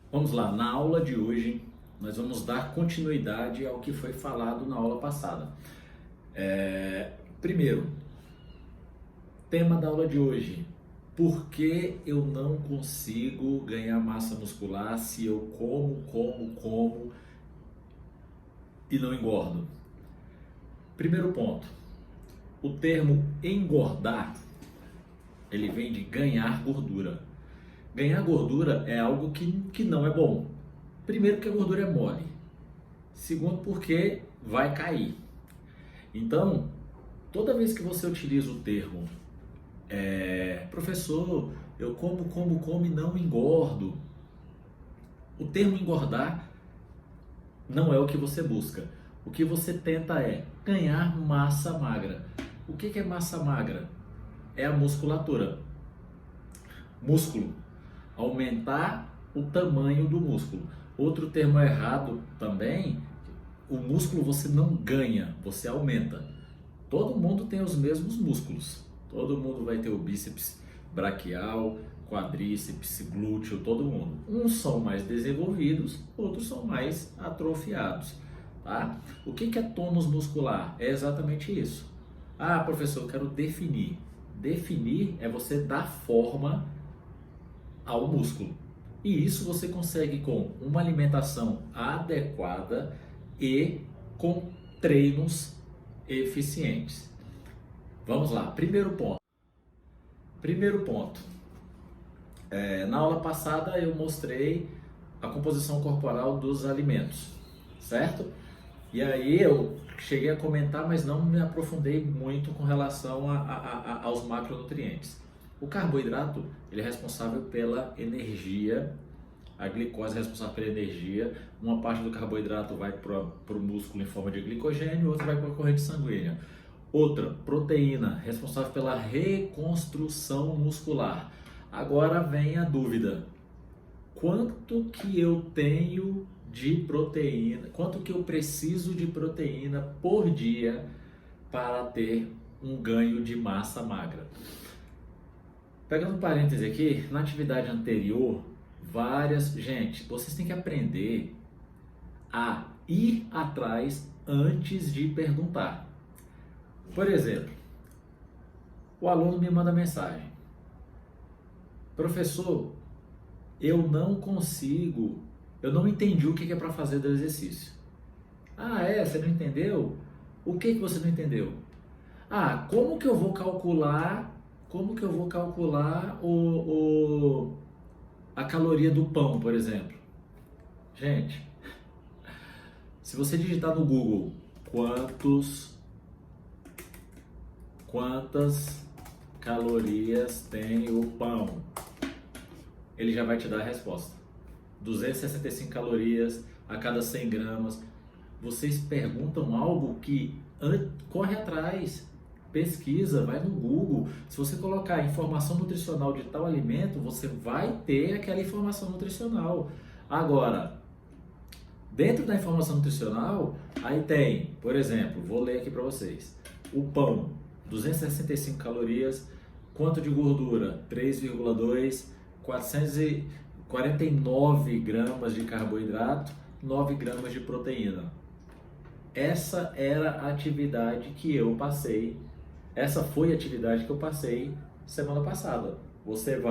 Vamos lá, na aula de hoje nós vamos dar continuidade ao que foi falado na aula passada. Primeiro, tema da aula de hoje: por que eu não consigo ganhar massa muscular se eu como e não engordo? Primeiro ponto, o termo engordar, ele vem de ganhar gordura. Ganhar gordura é algo que não é bom. Primeiro, porque a gordura é mole. Segundo, porque vai cair. Então, toda vez que você utiliza o termo professor, eu como e não engordo, o termo engordar não é o que você busca. O que você tenta é ganhar massa magra. O que é massa magra? É a musculatura. Músculo. Aumentar o tamanho do músculo. Outro termo errado também, o músculo você não ganha, você aumenta. Todo mundo tem os mesmos músculos. Todo mundo vai ter o bíceps braquial, quadríceps, glúteo, todo mundo. Uns são mais desenvolvidos, outros são mais atrofiados. Tá? O que é tônus muscular? É exatamente isso. Ah, professor, eu quero definir. Definir é você dar forma ao músculo. E isso você consegue com uma alimentação adequada e com treinos eficientes. Vamos lá, primeiro ponto. Primeiro ponto. Na aula passada eu mostrei a composição corporal dos alimentos, certo? E aí eu cheguei a comentar, mas não me aprofundei muito com relação aos macronutrientes. O carboidrato, ele é responsável pela energia, a glicose é responsável pela energia, uma parte do carboidrato vai para o músculo em forma de glicogênio, outra vai para a corrente sanguínea. Outra, proteína, responsável pela reconstrução muscular. Agora vem a dúvida, quanto que eu tenho de proteína, quanto que eu preciso de proteína por dia para ter um ganho de massa magra? Pegando um parêntese aqui, na atividade anterior, gente, vocês têm que aprender a ir atrás antes de perguntar. Por exemplo, o aluno me manda mensagem: professor, eu não entendi o que é para fazer do exercício. Ah, você não entendeu? O que você não entendeu? Ah, como que eu vou calcular a caloria do pão, por exemplo? Gente, se você digitar no Google quantas calorias tem o pão, ele já vai te dar a resposta. 265 calorias a cada 100 gramas. Vocês perguntam algo que corre atrás, pesquisa, vai no Google. Se você colocar informação nutricional de tal alimento, você vai ter aquela informação nutricional. Agora, dentro da informação nutricional, aí tem, por exemplo, vou ler aqui para vocês: o pão, 265 calorias, quanto de gordura? 3,2, 449 gramas de carboidrato, 9 gramas de proteína. Essa era a atividade que eu passei, essa foi a atividade que eu passei semana passada. Você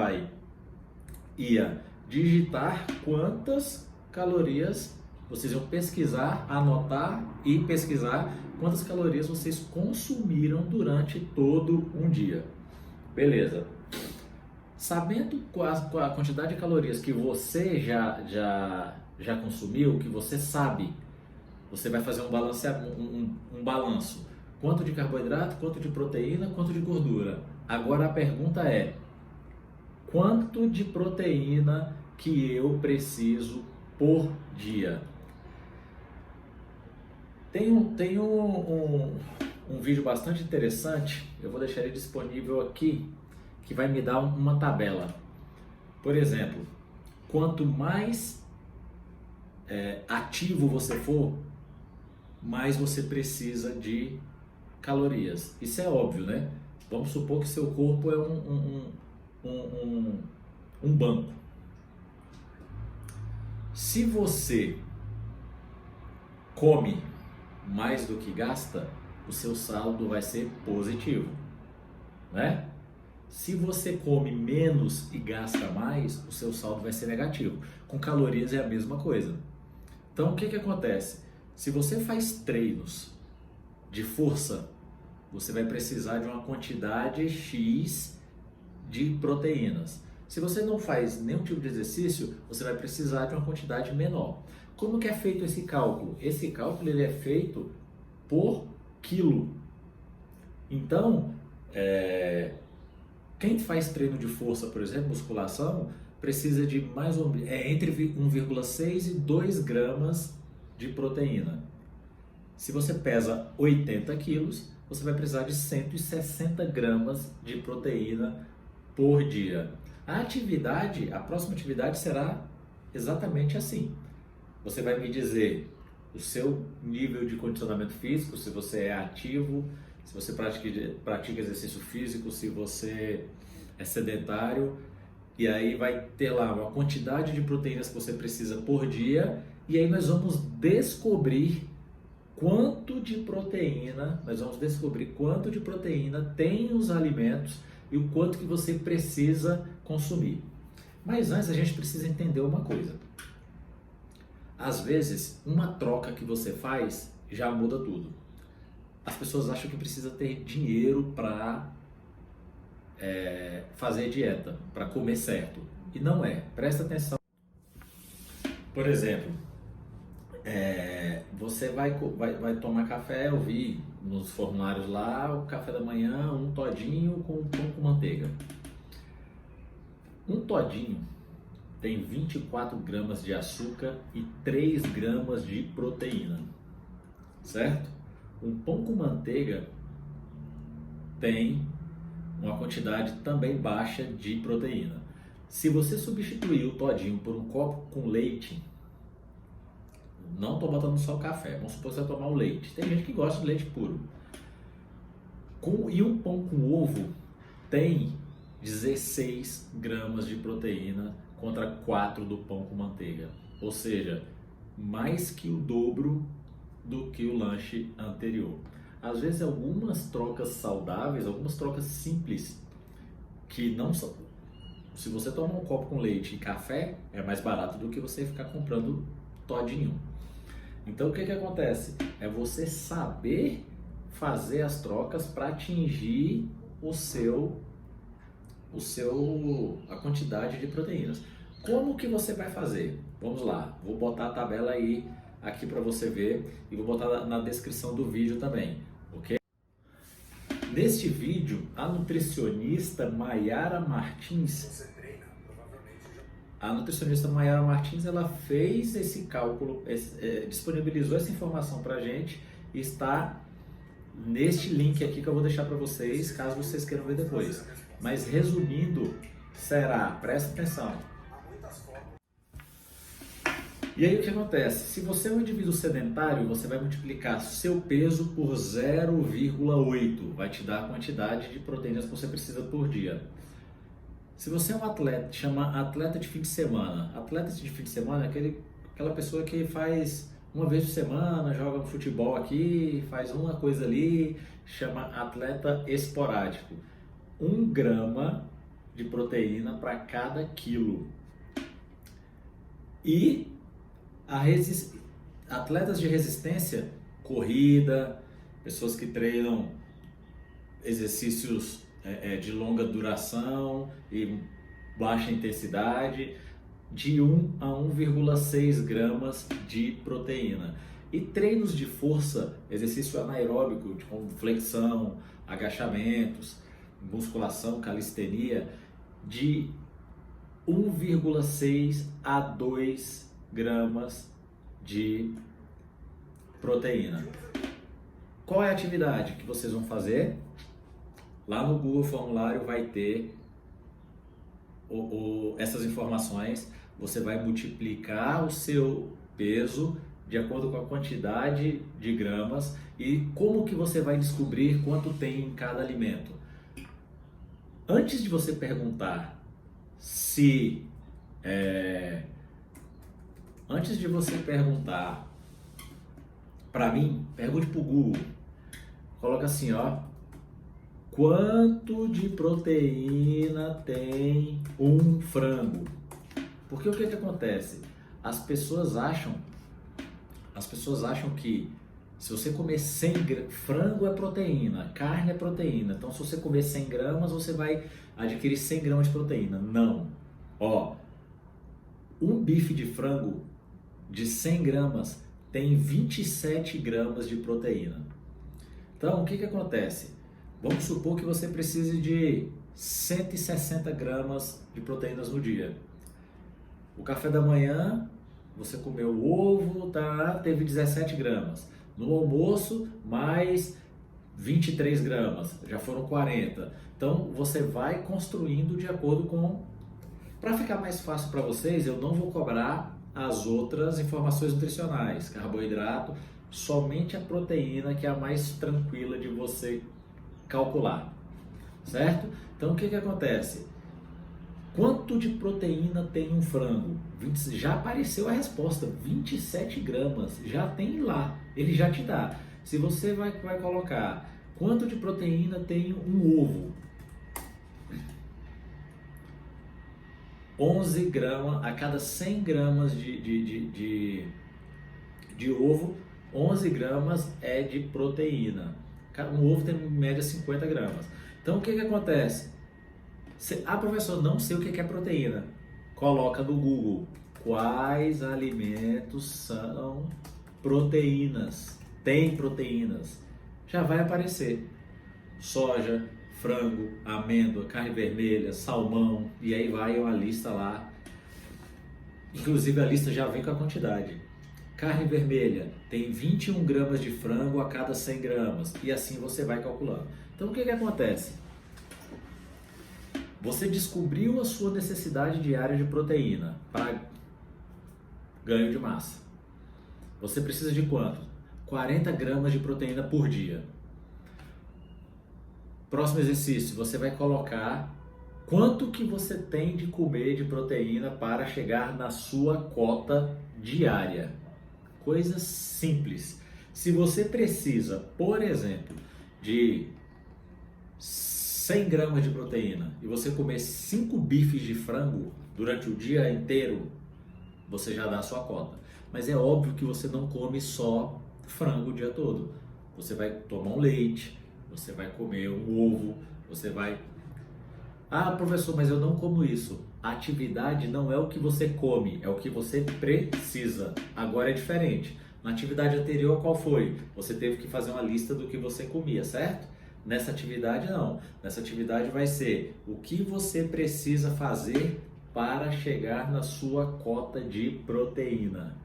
ia digitar quantas calorias, vocês iam pesquisar, anotar e pesquisar quantas calorias vocês consumiram durante todo um dia. Beleza. Sabendo a quantidade de calorias que você já consumiu, que você sabe, você vai fazer um balanço. Quanto de carboidrato, quanto de proteína, quanto de gordura. Agora a pergunta é: quanto de proteína que eu preciso por dia? Tem um vídeo bastante interessante, eu vou deixar ele disponível aqui, que vai me dar uma tabela. Por exemplo, quanto mais ativo você for, mais você precisa de calorias. Isso é óbvio, né? Vamos supor que seu corpo é um banco. Se você come mais do que gasta, o seu saldo vai ser positivo, né? Se você come menos e gasta mais, o seu saldo vai ser negativo. Com calorias é a mesma coisa. Então, o que que acontece? Se você faz treinos de força, você vai precisar de uma quantidade X de proteínas. Se você não faz nenhum tipo de exercício, você vai precisar de uma quantidade menor. Como que é feito esse cálculo? Esse cálculo ele é feito por quilo. Então, quem faz treino de força, por exemplo, musculação, precisa de mais ou menos entre 1,6 e 2 gramas de proteína. Se você pesa 80 quilos, você vai precisar de 160 gramas de proteína por dia. A próxima atividade será exatamente assim. Você vai me dizer o seu nível de condicionamento físico, se você é ativo, se você pratica exercício físico, se você é sedentário, e aí vai ter lá uma quantidade de proteínas que você precisa por dia, e aí nós vamos descobrir quanto de proteína tem os alimentos e o quanto que você precisa consumir. Mas antes a gente precisa entender uma coisa. Às vezes, uma troca que você faz já muda tudo. As pessoas acham que precisa ter dinheiro para fazer dieta, para comer certo. E não é. Presta atenção. Por exemplo, você vai tomar café, eu vi nos formulários lá, o café da manhã, um todinho com pão com manteiga. Um todinho tem 24 gramas de açúcar e 3 gramas de proteína, certo? Um pão com manteiga tem uma quantidade também baixa de proteína. Se você substituir o todinho por um copo com leite, não estou botando só o café, vamos supor que você vai tomar o leite. Tem gente que gosta de leite puro. E um pão com ovo tem 16 gramas de proteína contra 4 do pão com manteiga. Ou seja, mais que o dobro do que o lanche anterior. Às vezes algumas trocas saudáveis, algumas trocas simples, que não são... Se você tomar um copo com leite e café, é mais barato do que você ficar comprando todinho. Então o que acontece? É você saber fazer as trocas para atingir a quantidade de proteínas. Como que você vai fazer? Vamos lá, vou botar a tabela aí aqui para você ver e vou botar na descrição do vídeo também, ok? Neste vídeo, a nutricionista Maiara Martins, ela fez esse cálculo, disponibilizou essa informação para a gente e está neste link aqui que eu vou deixar para vocês, caso vocês queiram ver depois. Mas resumindo, presta atenção. E aí o que acontece? Se você é um indivíduo sedentário, você vai multiplicar seu peso por 0,8, vai te dar a quantidade de proteínas que você precisa por dia. Se você é um atleta, chama atleta de fim de semana. Atleta de fim de semana é aquela pessoa que faz uma vez por semana, joga um futebol aqui, faz uma coisa ali, chama atleta esporádico. 1 grama de proteína para cada quilo. E atletas de resistência, corrida, pessoas que treinam exercícios de longa duração e baixa intensidade, de 1 a 1,6 gramas de proteína. E treinos de força, exercício anaeróbico, como flexão, agachamentos, musculação, calistenia, de 1,6 a 2 gramas de proteína. Qual é a atividade que vocês vão fazer? Lá no Google Formulário vai ter essas informações. Você vai multiplicar o seu peso de acordo com a quantidade de gramas e como que você vai descobrir quanto tem em cada alimento. Antes de você perguntar se Antes de você perguntar para mim, pergunte para o Google. Coloca assim, ó. Quanto de proteína tem um frango? Porque o que acontece? As pessoas acham que se você comer 100 gramas, frango é proteína, carne é proteína. Então, se você comer 100 gramas, você vai adquirir 100 gramas de proteína. Não. Ó, um bife de frango de 100 gramas tem 27 gramas de proteína. Então, o que acontece? Vamos supor que você precise de 160 gramas de proteínas no dia. O café da manhã, você comeu ovo, tá, teve 17 gramas. No almoço, mais 23 gramas, já foram 40. Então, você vai construindo de acordo com... Para ficar mais fácil para vocês, eu não vou cobrar as outras informações nutricionais, carboidrato, somente a proteína, que é a mais tranquila de você calcular, certo? Então, o que acontece? Quanto de proteína tem um frango? Já apareceu a resposta, 27 gramas, já tem lá, ele já te dá. Se você vai colocar quanto de proteína tem um ovo, 11 gramas, a cada 100 gramas de ovo, 11 gramas é de proteína. Um ovo tem em média 50 gramas. Então o que acontece? Professor, não sei o que é proteína. Coloca no Google quais alimentos são proteínas. Tem proteínas. Já vai aparecer soja, frango, amêndoa, carne vermelha, salmão, e aí vai uma lista lá. Inclusive a lista já vem com a quantidade. Carne vermelha tem 21 gramas de frango a cada 100 gramas, e assim você vai calculando. Então o que acontece? Você descobriu a sua necessidade diária de proteína para ganho de massa. Você precisa de quanto? 40 gramas de proteína por dia. Próximo exercício, você vai colocar quanto que você tem de comer de proteína para chegar na sua cota diária. Coisa simples. Se você precisa, por exemplo, de 100 gramas de proteína e você comer 5 bifes de frango durante o dia inteiro, você já dá a sua cota. Mas é óbvio que você não come só frango o dia todo. Você vai tomar um leite, você vai comer um ovo, você vai... Ah, professor, mas eu não como isso. A atividade não é o que você come, é o que você precisa. Agora é diferente. Na atividade anterior, qual foi? Você teve que fazer uma lista do que você comia, certo? Nessa atividade, não. Nessa atividade vai ser o que você precisa fazer para chegar na sua cota de proteína.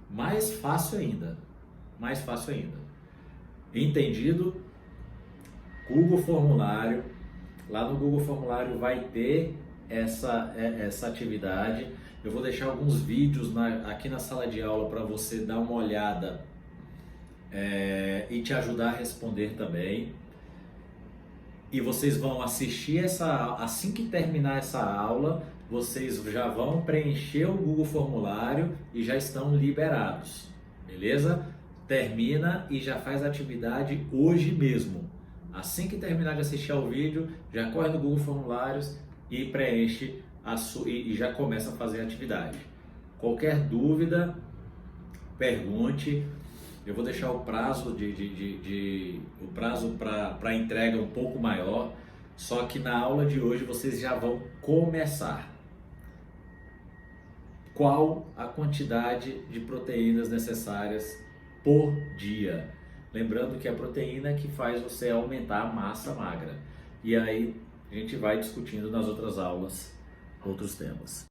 Mais fácil ainda. Mais fácil ainda. Entendido? Google Formulário. Lá no Google Formulário vai ter essa atividade. Eu vou deixar alguns vídeos aqui na sala de aula para você dar uma olhada e te ajudar a responder também. E vocês vão assistir assim que terminar essa aula, vocês já vão preencher o Google Formulário e já estão liberados, beleza? Termina e já faz a atividade hoje mesmo. Assim que terminar de assistir ao vídeo, já corre no Google Formulários e preenche e já começa a fazer a atividade. Qualquer dúvida, pergunte. Eu vou deixar o prazo para entrega um pouco maior, só que na aula de hoje vocês já vão começar. Qual a quantidade de proteínas necessárias por dia? Lembrando que a proteína é que faz você aumentar a massa magra. E aí a gente vai discutindo nas outras aulas outros temas.